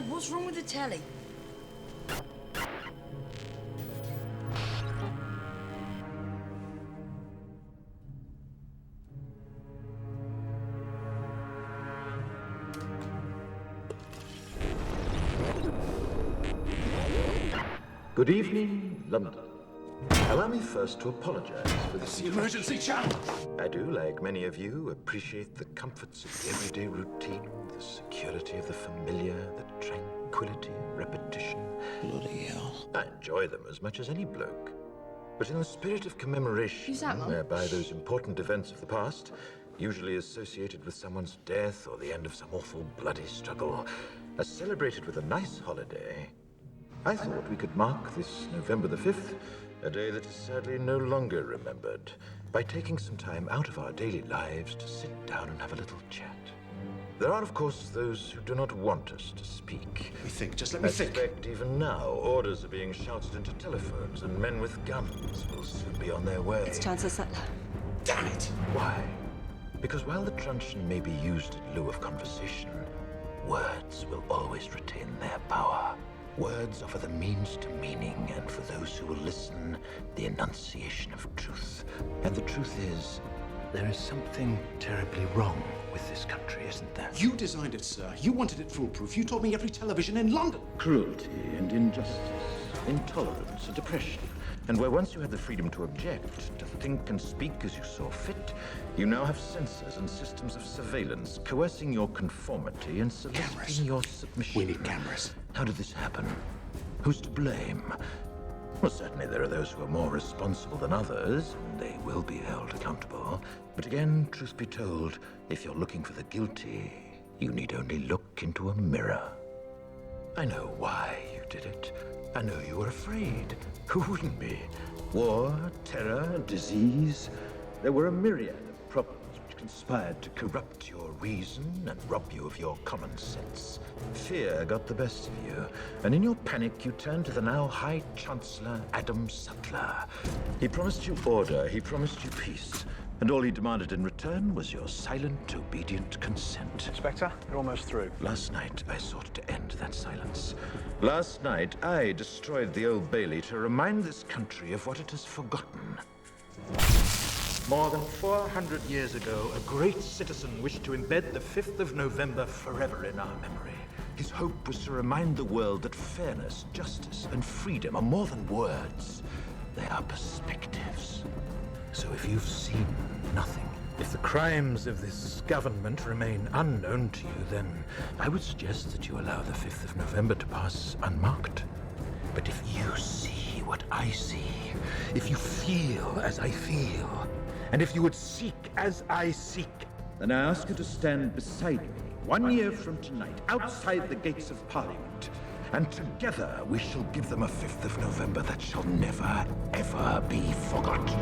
Dad, what's wrong with the telly? Good evening, London. Allow me first to apologize for this. The emergency channel! I do, like many of you, appreciate the comforts of the everyday routine, the security of the familiar, the tranquility of repetition. Bloody hell. I enjoy them as much as any bloke. But in the spirit of commemoration, Who's that, Mum? whereby those important events of the past, usually associated with someone's death or the end of some awful bloody struggle, are celebrated with a nice holiday, I thought we could mark this November the 5th, a day that is sadly no longer remembered, by taking some time out of our daily lives to sit down and have a little chat. There are, of course, those who do not want us to speak. Let me think, just let me I think. suspect even now, orders are being shouted into telephones, and men with guns will soon be on their way. It's Chancellor Sutler. Damn it! Why? Because while the truncheon may be used in lieu of conversation, words will always retain their power. Words offer the means to meaning, and for those who will listen, the enunciation of truth. And the truth is, there is something terribly wrong with this country, isn't there? You designed it, sir. You wanted it foolproof. You told me every television in London. Cruelty and injustice, intolerance and oppression. And where once you had the freedom to object, to think and speak as you saw fit, you now have censors and systems of surveillance coercing your conformity and soliciting Cameras. your submission. We need cameras. How did this happen? Who's to blame? Well, certainly there are those who are more responsible than others, and they will be held accountable. But again, truth be told, if you're looking for the guilty, you need only look into a mirror. I know why you did it. I know you were afraid. Who wouldn't be? War, terror, disease. There were a myriad of problems which conspired to corrupt your reason and rob you of your common sense. Fear got the best of you, and in your panic you turned to the now High Chancellor Adam Sutler. He promised you order, he promised you peace, and all he demanded in return was your silent, obedient consent. Inspector, you're almost through. Last night, I sought to end that silence. Last night, I destroyed the Old Bailey to remind this country of what it has forgotten. More than 400 years ago, a great citizen wished to embed the 5th of November forever in our memory. His hope was to remind the world that fairness, justice, and freedom are more than words. They are perspectives. So if you've seen nothing, if the crimes of this government remain unknown to you, then I would suggest that you allow the 5th of November to pass unmarked. But if you see what I see, if you feel as I feel, and if you would seek as I seek, then I ask you to stand beside me 1 year from tonight, outside the gates of Parliament, and together we shall give them a 5th of November that shall never, ever be forgotten.